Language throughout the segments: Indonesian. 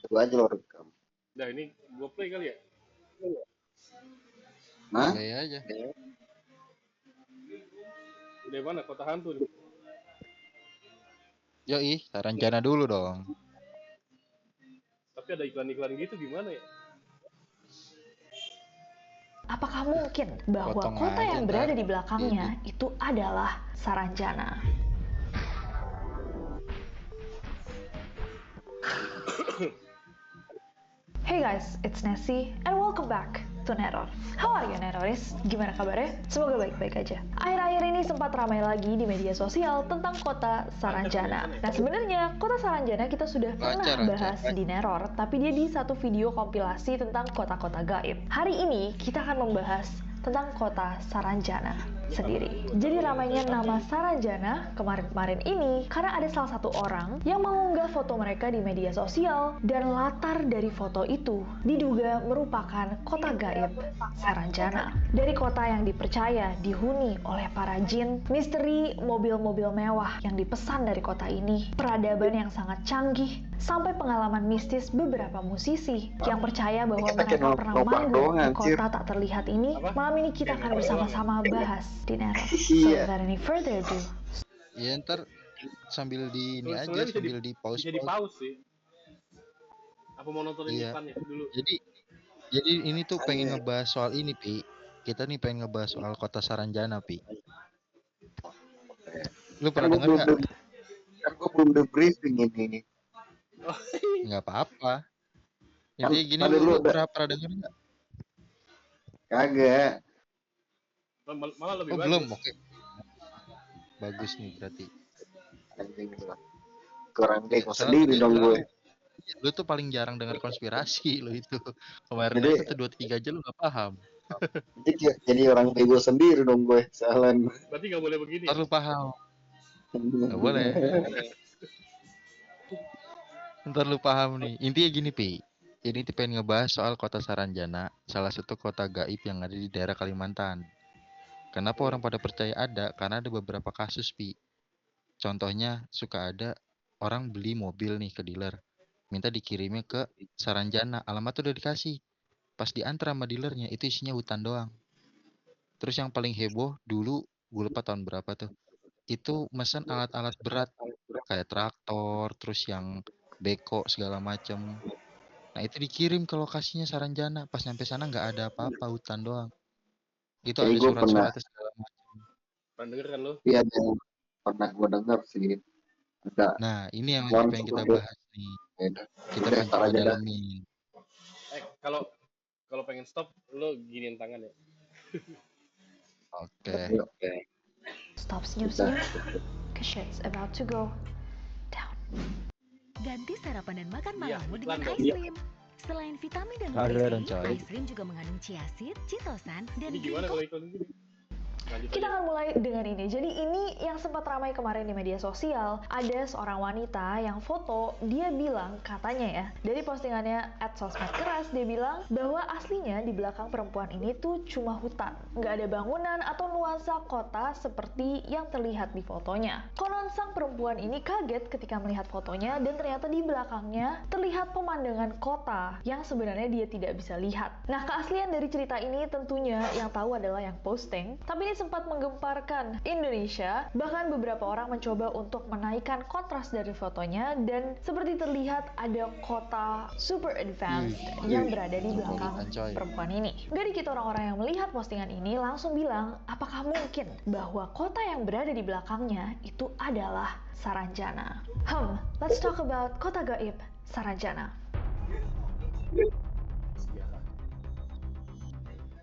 Coba aja lo rekam. Nah ini gue play kali ya. Nah, Play aja. Dari mana kota hantu nih? Yoi, Saranjana dulu dong. Tapi ada iklan-iklan gitu gimana ya? Apakah mungkin bahwa Potong kota aja yang ntar. berada di belakangnya itu adalah Saranjana? Hey guys, it's Nessie and welcome back to Neror. How are you Neroris? Gimana kabarnya? Semoga baik-baik aja. Akhir-akhir ini sempat ramai lagi di media sosial tentang kota Saranjana. Nah sebenarnya kota Saranjana kita sudah pernah bahas di Neror, tapi dia di satu video kompilasi tentang kota-kota gaib. Hari ini kita akan membahas tentang kota Saranjana sendiri. Jadi ramainya nama Saranjana kemarin-kemarin ini karena ada salah satu orang yang mengunggah foto mereka di media sosial dan latar dari foto itu diduga merupakan kota gaib Saranjana. Dari kota yang dipercaya dihuni oleh para jin, misteri mobil-mobil mewah yang dipesan dari kota ini, peradaban yang sangat canggih, sampai pengalaman mistis beberapa musisi yang percaya bahwa mereka pernah manggung di kota tak terlihat ini. Malam ini kita akan bersama-sama bahas di Neror. So without any further ado, Iya ntar sambil di ini aja, Sebenarnya sambil di pause. Bisa di pause sih. Apa mau nontonin Iya. iklannya dulu? Jadi ini tuh pengen ngebahas soal ini, Pi. Kita nih pengen ngebahas soal kota Saranjana, Pi. Lu kan pernah gue denger belum nggak? belum the briefing ini. Nggak apa-apa. Kan Intinya gini, tadi lu lu pernah denger nggak? Kagak. Malah lebih Oh bagus. belum, oke. Bagus nih berarti. Anjing lah. Kurang deko Soalnya sendiri dong gue. Lu tuh paling jarang dengar konspirasi lu itu. Kemarin Jadi- aja 1, 2, 3 aja lu nggak paham. Jadi orang bego sendiri dong gue. Salah. Berarti nggak boleh begini. Ntar lu paham. Nggak boleh. Ntar lu paham nih. Intinya gini, Pi. Ini tuh pengen ngebahas soal kota Saranjana, salah satu kota gaib yang ada di daerah Kalimantan. Kenapa orang pada percaya ada? Karena ada beberapa kasus, Pi. Contohnya suka ada orang beli mobil nih ke dealer, minta dikirimnya ke Saranjana, alamat udah dikasih. Pas diantar sama dealernya itu isinya hutan doang. Terus yang paling heboh dulu, gue lupa tahun berapa tuh. Itu mesen alat-alat berat kayak traktor, terus yang beko segala macem. Nah itu dikirim ke lokasinya Saranjana. Pas nyampe sana nggak ada apa-apa, hutan doang. Itu Jadi ada gue pernah. surat-suratnya segala macam. Pernah denger kan lo? Iya, pernah gue dengar sih. Ada. Nah ini yang lagi pengen kita bahas nih. Kita pengen coba dalamin. Kalau pengen stop, lo giniin tangan ya. Oke. stop senyum-senyum, cause shit's about to go down. Ganti sarapan dan makan Iya, malammu dengan iklan dong. ice cream. Selain vitamin dan Ada dong, nutrisi, coy. ice cream juga mengandung chia seed, chitosan, dan Ini gimana kalau iklan gini? Lanjut Kita aja. akan mulai dengan ini. Jadi ini yang sempat ramai kemarin di media sosial. Ada seorang wanita yang foto, dia bilang katanya ya, dari postingannya @sosmedkeras, dia bilang bahwa aslinya di belakang perempuan ini tuh cuma hutan. Nggak ada bangunan atau nuansa kota seperti yang terlihat di fotonya. Konon sang perempuan ini kaget ketika melihat fotonya dan ternyata di belakangnya terlihat pemandangan kota yang sebenarnya dia tidak bisa lihat. Nah, keaslian dari cerita ini tentunya yang tahu adalah yang posting, tapi ini sempat menggemparkan Indonesia. Bahkan beberapa orang mencoba untuk menaikkan kontras dari fotonya dan seperti terlihat ada kota super advanced yang berada di belakang perempuan ini. Dari kita orang-orang yang melihat postingan ini langsung bilang, apakah mungkin bahwa kota yang berada di belakangnya itu adalah Saranjana? Let's talk about kota gaib Saranjana.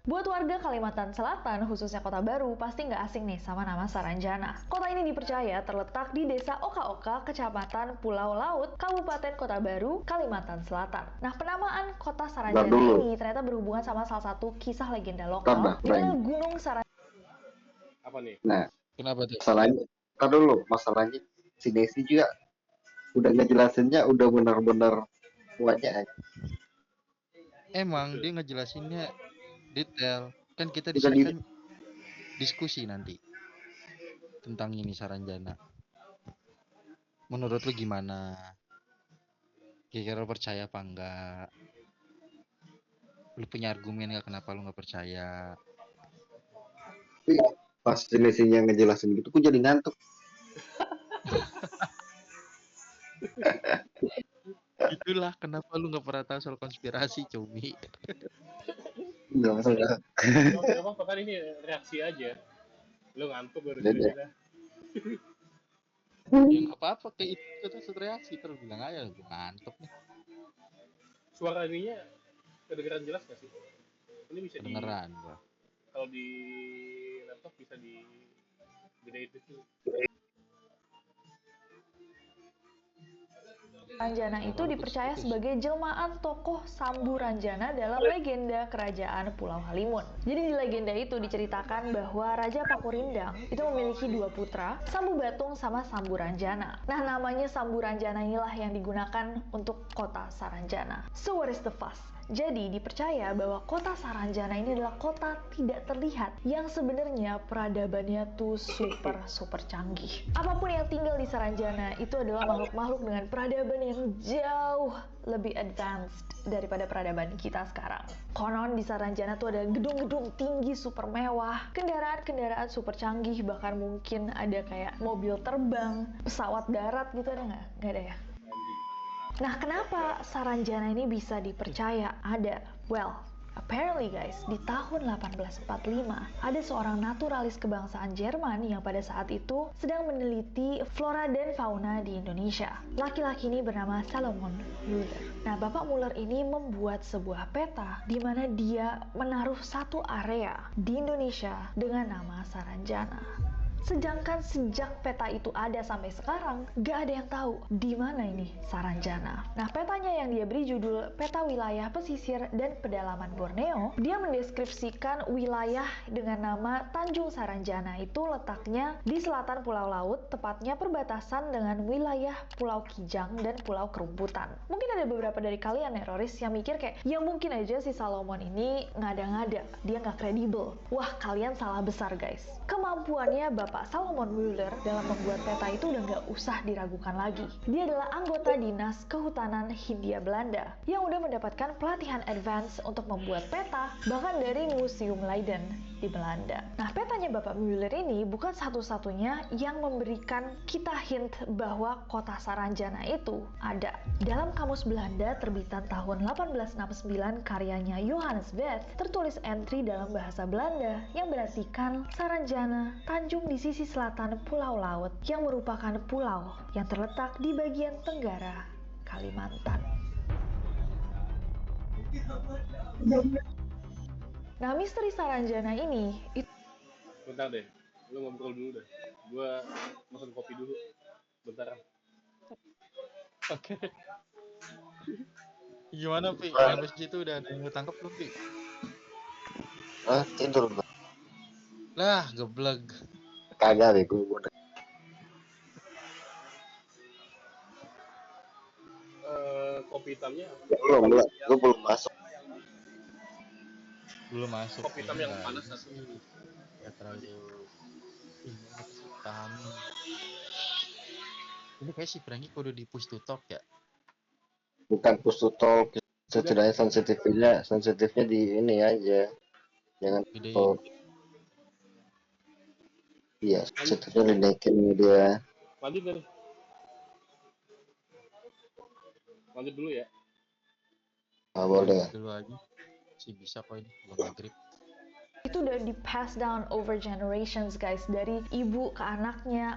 Buat warga Kalimantan Selatan, khususnya Kota Baru, pasti nggak asing nih sama nama Saranjana. Kota ini dipercaya terletak di Desa Oka-Oka, Kecamatan Pulau Laut, Kabupaten Kota Baru, Kalimantan Selatan. Nah, penamaan kota Saranjana ini ternyata berhubungan sama salah satu kisah legenda lokal, di mana Gunung Saranjana. Apa nih? Nah, kenapa tuh? Masalahnya si Desi juga udah ngejelasinnya udah benar-benar wajah. Emang dia ngejelasinnya detail. Kan kita di sini kan diskusi nanti tentang ini Saranjana. Menurut lu gimana? Kira-kira lu percaya apa enggak? Lu punya argumen nggak kenapa lu nggak percaya? Tapi pas jenisnya ngejelasin gitu, aku jadi ngantuk. Itulah kenapa lu nggak pernah tahu soal konspirasi, Cobi. Nggak masalah. Gak apa-apa kan, ini reaksi aja. Lu ngantuk baru Beda. cerita. Ya nggak apa-apa, kayak itu terus reaksi terus bilang aja lu ngantuk nih. Suara ininya kedengeran jelas gak sih? Ini bisa Kedengeran gua. kalau di laptop bisa di gedein itu. Ranjana itu dipercaya sebagai jelmaan tokoh Sambu Ranjana dalam legenda kerajaan Pulau Halimun. Jadi di legenda itu diceritakan bahwa Raja Pakurindang itu memiliki 2 putra, Sambu Batung sama Sambu Ranjana. Nah, namanya Sambu Ranjana inilah yang digunakan untuk kota Saranjana. So what is the fuss? Jadi dipercaya bahwa kota Saranjana ini adalah kota tidak terlihat yang sebenarnya peradabannya tuh super canggih. Apapun yang tinggal di Saranjana itu adalah makhluk-makhluk dengan peradaban yang jauh lebih advanced daripada peradaban kita sekarang. Konon di Saranjana tuh ada gedung-gedung tinggi super mewah, kendaraan-kendaraan super canggih, bahkan mungkin ada kayak mobil terbang, pesawat darat gitu, ada nggak? Nggak ada ya? Nah, kenapa Saranjana ini bisa dipercaya ada? Well, apparently guys, di tahun 1845 ada seorang naturalis kebangsaan Jerman yang pada saat itu sedang meneliti flora dan fauna di Indonesia. Laki-laki ini bernama Salomon Muller. Nah, Bapak Muller ini membuat sebuah peta di mana dia menaruh satu area di Indonesia dengan nama Saranjana. Sedangkan sejak peta itu ada sampai sekarang, gak ada yang tahu di mana ini Saranjana. Nah, petanya yang dia beri judul Peta Wilayah Pesisir dan Pedalaman Borneo, dia mendeskripsikan wilayah dengan nama Tanjung Saranjana itu letaknya di selatan Pulau Laut, tepatnya perbatasan dengan wilayah Pulau Kijang dan Pulau Kerumputan. Mungkin ada beberapa dari kalian neroris yang mikir kayak, ya mungkin aja si Salomon ini ngada-ngada, dia nggak kredibel. Wah, kalian salah besar guys. Kemampuannya Bapak Salomon Muller dalam membuat peta itu udah nggak usah diragukan lagi. Dia adalah anggota Dinas Kehutanan Hindia Belanda yang udah mendapatkan pelatihan advance untuk membuat peta, bahkan dari Museum Leiden di Belanda. Nah, petanya Bapak Muller ini bukan satu-satunya yang memberikan kita hint bahwa kota Saranjana itu ada. Dalam Kamus Belanda terbitan tahun 1869 karyanya Johannes Beth, tertulis entry dalam bahasa Belanda yang berartikan Saranjana, Tanjung di sisi selatan Pulau Laut, yang merupakan pulau yang terletak di bagian tenggara Kalimantan. Nah, misteri Saranjana ini Bentar deh, lu ngobrol dulu deh. Gua makan kopi dulu. Bentar. Oke. Gimana, Pi? Yang di situ udah ada yang ketangkep belum, Pi? Tidur gua. Lah, gebleg. Kagak deh gua. Kopi hitamnya Belum, gua belum masuk. Belum masuk. kopi hitam yang panas Ini satu. sih nggak terlalu ini apa sih pahami. Ini kayak si Franky kudu di push to talk ya. Bukan push to talk. Setidaknya sensitifnya di ini aja. Jangan Gede. talk. Iya, sensitifnya dinaikin dia. Lanjut kan? Lanjut dulu ya. Nggak boleh. Dulu aja. Sih bisa kok ini belum maghrib. itu udah di pass down over generations guys, dari ibu ke anaknya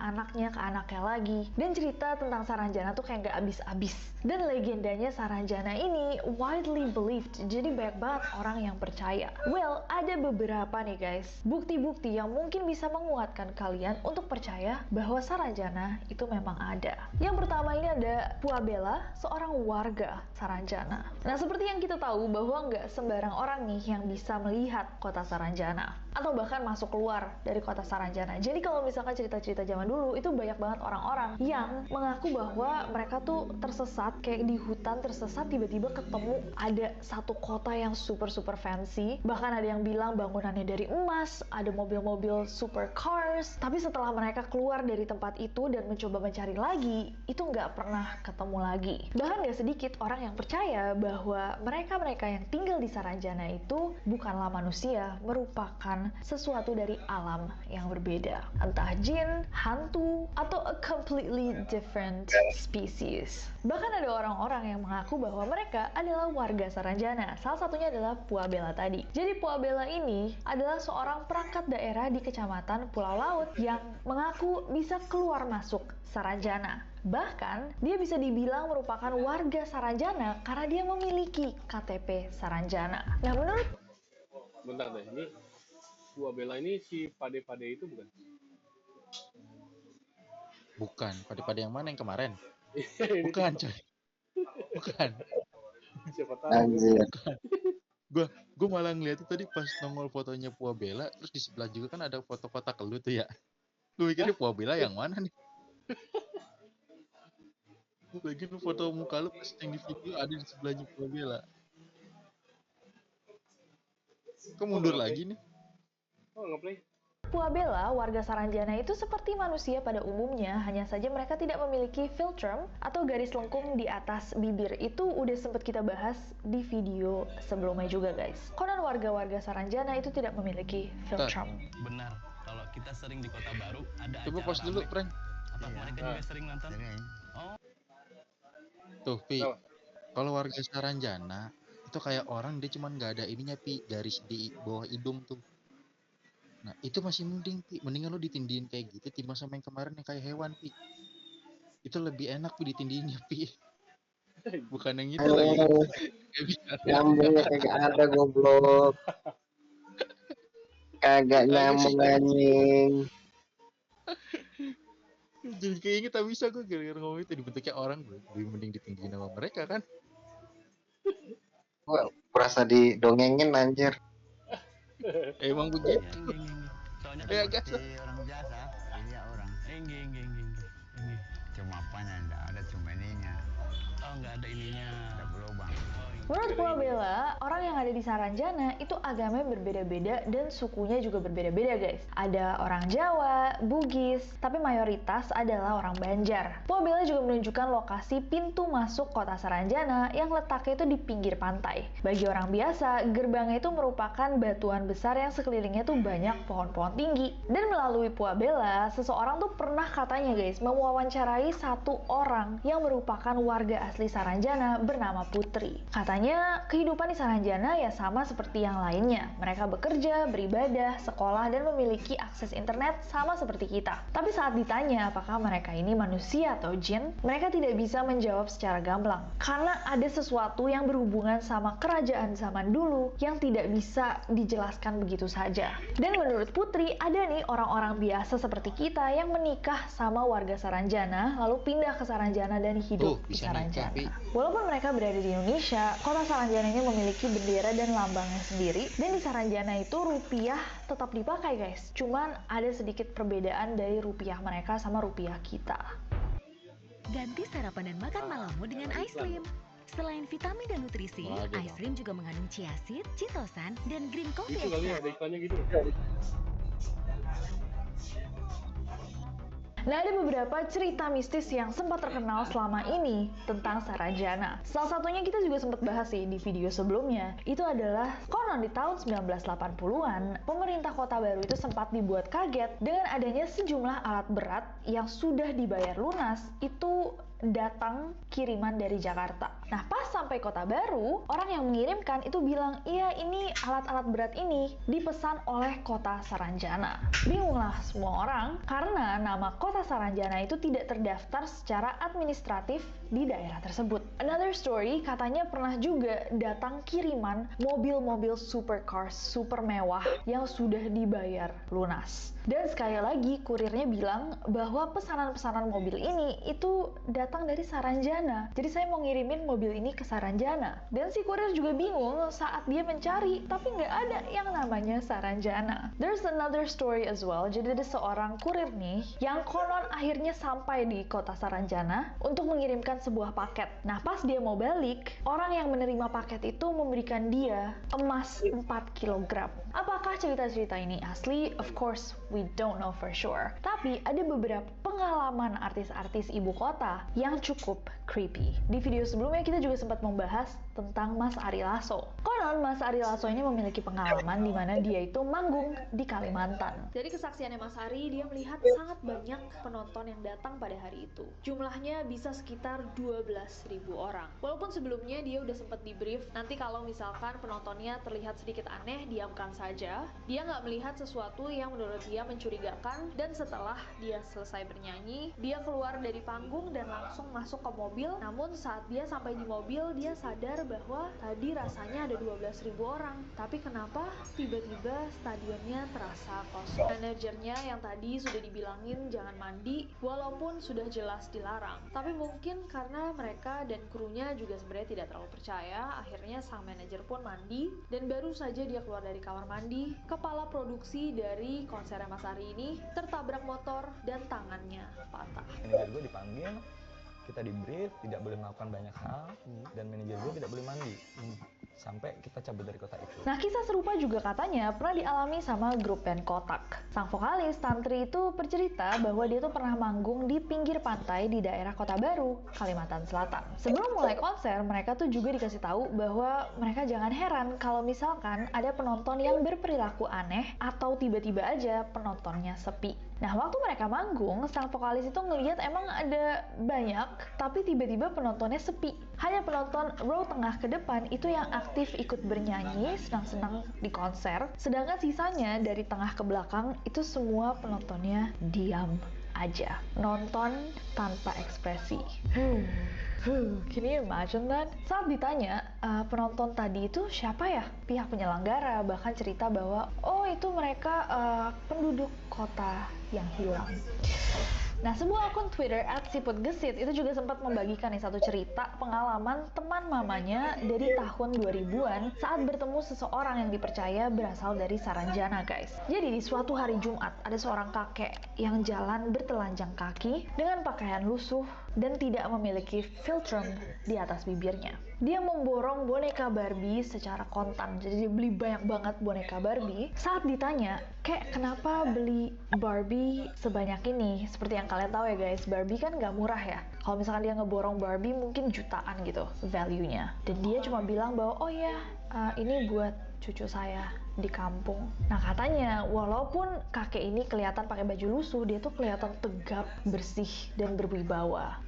ke anaknya lagi. Dan cerita tentang Saranjana tuh kayak gak abis-abis. Dan legendanya Saranjana ini widely believed, jadi banyak banget orang yang percaya. Well, ada beberapa nih guys, bukti-bukti yang mungkin bisa menguatkan kalian untuk percaya bahwa Saranjana itu memang ada. Yang pertama ini ada Puabella, seorang warga Saranjana. Nah, seperti yang kita tahu bahwa nggak sembarang orang nih yang bisa melihat kota Saranjana. atau bahkan masuk keluar dari kota Saranjana. Jadi kalau misalkan cerita-cerita zaman dulu itu banyak banget orang-orang yang mengaku bahwa mereka tuh tersesat kayak di hutan, tersesat tiba-tiba ketemu ada satu kota yang super fancy. Bahkan ada yang bilang bangunannya dari emas, ada mobil-mobil supercars. Tapi setelah mereka keluar dari tempat itu dan mencoba mencari lagi, itu nggak pernah ketemu lagi. Bahkan nggak sedikit orang yang percaya bahwa mereka-mereka yang tinggal di Saranjana itu bukanlah manusia, merupakan sesuatu dari alam yang berbeda. Entah jin, hantu, atau a completely different species. Bahkan ada orang-orang yang mengaku bahwa mereka adalah warga Saranjana. Salah satunya adalah Puabela tadi. Jadi Puabela ini adalah seorang perangkat daerah di Kecamatan Pulau Laut yang mengaku bisa keluar masuk Saranjana. Bahkan, dia bisa dibilang merupakan warga Saranjana karena dia memiliki KTP Saranjana. Nah, menurut... Bentar deh, ini Puabela ini si Pade-Pade itu bukan? Bukan, pada yang mana yang kemarin? Ini Bukan, coy. Bukan. siapa tahu. Anjir. Gue malah ngeliat itu tadi pas nongol fotonya Puabela, terus di sebelah juga kan ada foto kotak lu tuh ya. Gue mikirnya Puabela yang mana nih? Lagi foto muka lu pas yang di video ada di sebelahnya Puabela. Kok mundur lagi nih? Oh, ngeplay. Puabela, warga Saranjana itu seperti manusia pada umumnya, hanya saja mereka tidak memiliki philtrum atau garis lengkung di atas bibir. Itu udah sempat kita bahas di video sebelumnya juga, guys. Konon warga-warga Saranjana itu tidak memiliki philtrum. Benar, kalau kita sering di Kota Baru ada Coba acara pause dulu, rame. Prank. Apa mereka juga sering nonton? Tuh, Pi. Apa? Kalau warga Saranjana itu kayak orang dia cuman nggak ada ininya, Pi, garis di bawah hidung tuh. Nah, itu masih mending, Pi. Mendingan lu ditindihin kayak gitu timbang sama yang kemarin yang kayak hewan, Pi. Itu lebih enak, Pi, ditindihinnya, Pi. Bukan yang itu lagi. Kayak biasa. Nyambungnya kagak ada goblok. Kagak nyambung anjing. Jadi kayaknya tak bisa gue gara-gara ngomong itu dibentuknya orang, lebih mending ditinggiin sama mereka kan. Gua merasa didongengin anjir. Emang begitu. Soalnya Ya, guys. orang biasa, iya orang. enggak. Cuma apanya enggak ada cuma ininya, Oh, nggak ada ininya. ada berlubang. Menurut Puabela, orang yang ada di Saranjana itu agamanya berbeda-beda dan sukunya juga berbeda-beda, guys. Ada orang Jawa, Bugis, tapi mayoritas adalah orang Banjar. Puabela juga menunjukkan lokasi pintu masuk kota Saranjana yang letaknya itu di pinggir pantai. Bagi orang biasa, gerbangnya itu merupakan batuan besar yang sekelilingnya tuh banyak pohon-pohon tinggi. Dan melalui Puabela, seseorang tuh pernah katanya, guys, mewawancarai satu orang yang merupakan warga asli Saranjana bernama Putri. Katanya, kehidupan di Saranjana ya sama seperti yang lainnya. Mereka bekerja, beribadah, sekolah, dan memiliki akses internet sama seperti kita. Tapi saat ditanya apakah mereka ini manusia atau jin, mereka tidak bisa menjawab secara gamblang. Karena ada sesuatu yang berhubungan sama kerajaan zaman dulu yang tidak bisa dijelaskan begitu saja. Dan menurut Putri, ada nih orang-orang biasa seperti kita yang menikah sama warga Saranjana, lalu pindah ke Saranjana dan hidup di bisa nikah, Saranjana. Pi. Walaupun mereka berada di Indonesia, kota Saranjana ini memiliki bendera dan lambangnya sendiri, dan di Saranjana itu rupiah tetap dipakai, guys. Cuman ada sedikit perbedaan dari rupiah mereka sama rupiah kita. Ganti sarapan dan makan malammu dengan ice cream. Selain vitamin dan nutrisi, Waduh. ice cream juga mengandung chia seed, chitosan, dan green coffee Itu kali ya, extract. ada iklannya gitu. Nah, ada beberapa cerita mistis yang sempat terkenal selama ini tentang Saranjana. Salah satunya kita juga sempat bahas sih di video sebelumnya. Itu adalah konon di tahun 1980-an, pemerintah Kota Baru itu sempat dibuat kaget dengan adanya sejumlah alat berat yang sudah dibayar lunas itu datang kiriman dari Jakarta. Nah, pas sampai Kota Baru, orang yang mengirimkan itu bilang, iya ini alat-alat berat ini dipesan oleh Kota Saranjana. Bingunglah semua orang karena nama Kota Saranjana itu tidak terdaftar secara administratif di daerah tersebut. Another story, katanya pernah juga datang kiriman mobil-mobil supercars super mewah yang sudah dibayar lunas. Dan sekali lagi, kurirnya bilang bahwa pesanan-pesanan mobil ini itu datang datang dari Saranjana. Jadi saya mau ngirimin mobil ini ke Saranjana. Dan si kurir juga bingung saat dia mencari, tapi nggak ada yang namanya Saranjana. There's another story as well. Jadi ada seorang kurir nih yang konon akhirnya sampai di kota Saranjana untuk mengirimkan sebuah paket. Nah, pas dia mau balik, orang yang menerima paket itu memberikan dia emas 4 kg. Apakah cerita-cerita ini asli? Of course, we don't know for sure. Tapi ada beberapa pengalaman artis-artis ibu kota yang cukup creepy. Di video sebelumnya kita juga sempat membahas tentang Mas Ari Lasso. Konon Mas Ari Lasso ini memiliki pengalaman di mana dia itu manggung di Kalimantan. Dari kesaksiannya Mas Ari, dia melihat sangat banyak penonton yang datang pada hari itu. Jumlahnya bisa sekitar 12.000 orang. Walaupun sebelumnya dia udah sempat di brief, nanti kalau misalkan penontonnya terlihat sedikit aneh, diamkan saja. Dia nggak melihat sesuatu yang menurut dia mencurigakan, dan setelah dia selesai bernyanyi, dia keluar dari panggung dan langsung masuk ke mobil. Namun saat dia sampai di mobil, dia sadar bahwa tadi rasanya ada 12.000 orang. Tapi kenapa tiba-tiba stadionnya terasa kosong? Manajernya yang tadi sudah dibilangin jangan mandi, walaupun sudah jelas dilarang. Tapi mungkin karena mereka dan krunya juga sebenarnya tidak terlalu percaya, akhirnya sang manajer pun mandi, dan baru saja dia keluar dari kamar mandi, kepala produksi dari konser Mas Ari ini tertabrak motor dan tangannya patah. Manajer gue dipanggil, kita di brief, tidak boleh melakukan banyak hal, dan manajer gue tidak boleh mandi. Sampai kita cabut dari kota itu. Nah, kisah serupa juga katanya pernah dialami sama grup band Kotak. Sang vokalis Tantri itu bercerita bahwa dia tuh pernah manggung di pinggir pantai di daerah Kota Baru, Kalimantan Selatan. Sebelum mulai konser, mereka tuh juga dikasih tahu bahwa mereka jangan heran kalau misalkan ada penonton yang berperilaku aneh atau tiba-tiba aja penontonnya sepi. Nah, waktu mereka manggung, sang vokalis itu ngelihat emang ada banyak, tapi tiba-tiba penontonnya sepi. Hanya penonton row tengah ke depan itu yang aktif ikut bernyanyi, senang-senang di konser. Sedangkan sisanya dari tengah ke belakang itu semua penontonnya diam aja. Nonton tanpa ekspresi. Can you imagine that? Saat ditanya, penonton tadi itu siapa ya? Pihak penyelenggara bahkan cerita bahwa, oh itu mereka penduduk kota yang hilang. Nah, sebuah akun Twitter @siputgesit itu juga sempat membagikan nih satu cerita pengalaman teman mamanya dari tahun 2000-an saat bertemu seseorang yang dipercaya berasal dari Saranjana, guys. Jadi di suatu hari Jumat, ada seorang kakek yang jalan bertelanjang kaki dengan pakaian lusuh dan tidak memiliki filtrum di atas bibirnya. Dia memborong boneka Barbie secara kontan, jadi dia beli banyak banget boneka Barbie. Saat ditanya, "Kek, kenapa beli Barbie sebanyak ini?" Seperti yang kalian tahu ya guys, Barbie kan nggak murah ya. Kalau misalkan dia ngeborong Barbie mungkin jutaan gitu value-nya. Dan dia cuma bilang bahwa, oh ya, ini buat cucu saya di kampung. Nah, katanya walaupun kakek ini kelihatan pakai baju lusuh, dia tuh kelihatan tegap, bersih, dan berwibawa.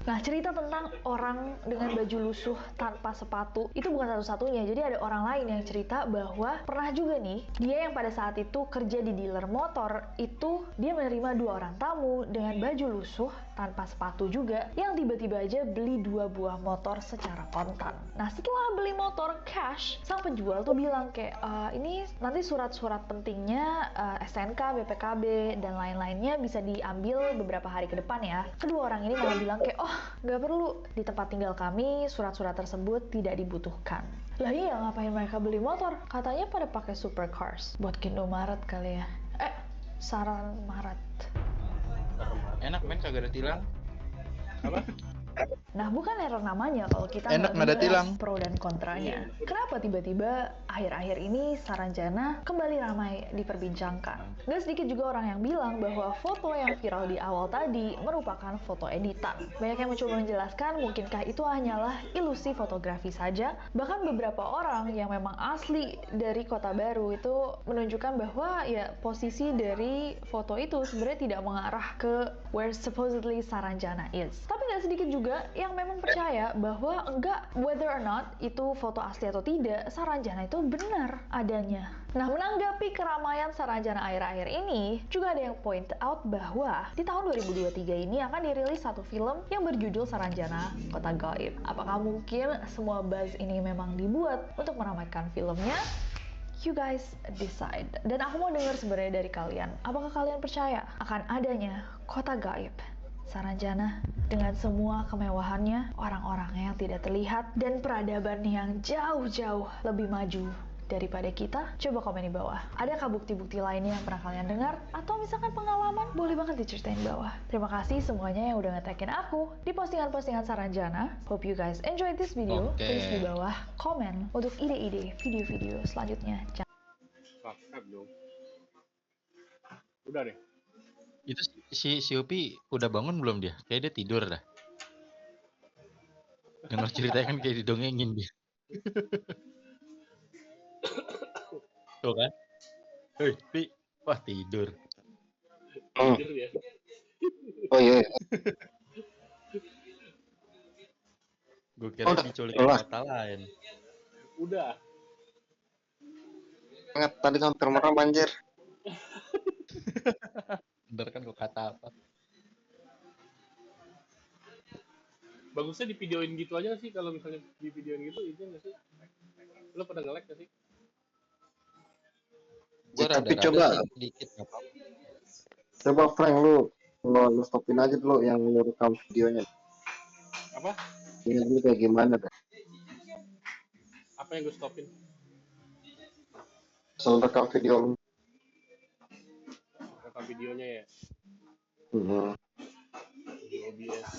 Nah, cerita tentang orang dengan baju lusuh tanpa sepatu itu bukan satu-satunya. Jadi ada orang lain yang cerita bahwa pernah juga nih, dia yang pada saat itu kerja di dealer motor, itu dia menerima 2 orang tamu dengan baju lusuh tanpa sepatu juga, yang tiba-tiba aja beli 2 buah motor secara kontan. Nah, setelah beli motor cash, sang penjual tuh bilang kayak, ini nanti surat-surat pentingnya, SNK, BPKB, dan lain-lainnya bisa diambil beberapa hari ke depan ya. Kedua orang ini malah bilang kayak, oh nggak perlu, di tempat tinggal kami surat-surat tersebut tidak dibutuhkan. Lah iya, ngapain mereka beli motor? Katanya pada pakai supercars buat Indomaret kali ya. Saran Maret. Enak men, kagak ada tilang. Apa? Nah, bukan error namanya kalau kita Enak, nggak ada membahas tilang. pro dan kontranya. Kenapa tiba-tiba akhir-akhir ini Saranjana kembali ramai diperbincangkan? Gak sedikit juga orang yang bilang bahwa foto yang viral di awal tadi merupakan foto editan. Banyak yang mencoba menjelaskan mungkinkah itu hanyalah ilusi fotografi saja. Bahkan beberapa orang yang memang asli dari Kota Baru itu menunjukkan bahwa ya posisi dari foto itu sebenarnya tidak mengarah ke where supposedly Saranjana is. Tapi gak sedikit juga yang memang percaya bahwa enggak, whether or not itu foto asli atau tidak, Saranjana itu benar adanya. Nah, menanggapi keramaian Saranjana akhir-akhir ini, juga ada yang point out bahwa di tahun 2023 ini akan dirilis satu film yang berjudul Saranjana Kota Gaib. Apakah mungkin semua buzz ini memang dibuat untuk meramaikan filmnya? You guys decide. Dan aku mau dengar sebenarnya dari kalian, apakah kalian percaya akan adanya Kota Gaib Saranjana dengan semua kemewahannya, orang-orangnya yang tidak terlihat, dan peradaban yang jauh-jauh lebih maju daripada kita. Coba komen di bawah. Adakah bukti-bukti lainnya yang pernah kalian dengar? Atau misalkan pengalaman? Boleh banget diceritain di bawah. Terima kasih semuanya yang udah nge-tagin aku di postingan-postingan Saranjana. Hope you guys enjoyed this video. Oke. Tulis di bawah komen untuk ide-ide video-video selanjutnya. Subscribe dong. Udah deh. Itu si Upi udah bangun belum dia? Kayak dia tidur dah. Dengar ceritanya kan kayak didongengin dia. Tuh kan? Hei, Pi. Wah, tidur. Tidur ya. Oh iya. Gue kira Udah, diculik kelas. kota lain. Udah. Banget tadi hampir merem anjir. Bener kan gue kata apa? Bagusnya di videoin gitu aja nggak sih, kalau misalnya di videoin gitu itu nggak sih? Lo pada nge-lag nggak sih? Gue Ya, tapi rada-rada coba. sih, dikit nggak apa-apa. Coba Frank lu stopin aja dulu yang rekam videonya. Apa? Ini dulu kayak gimana dah. Apa yang gue stopin? Soal rekam video lu. Rekam videonya ya Mhm. di OBS.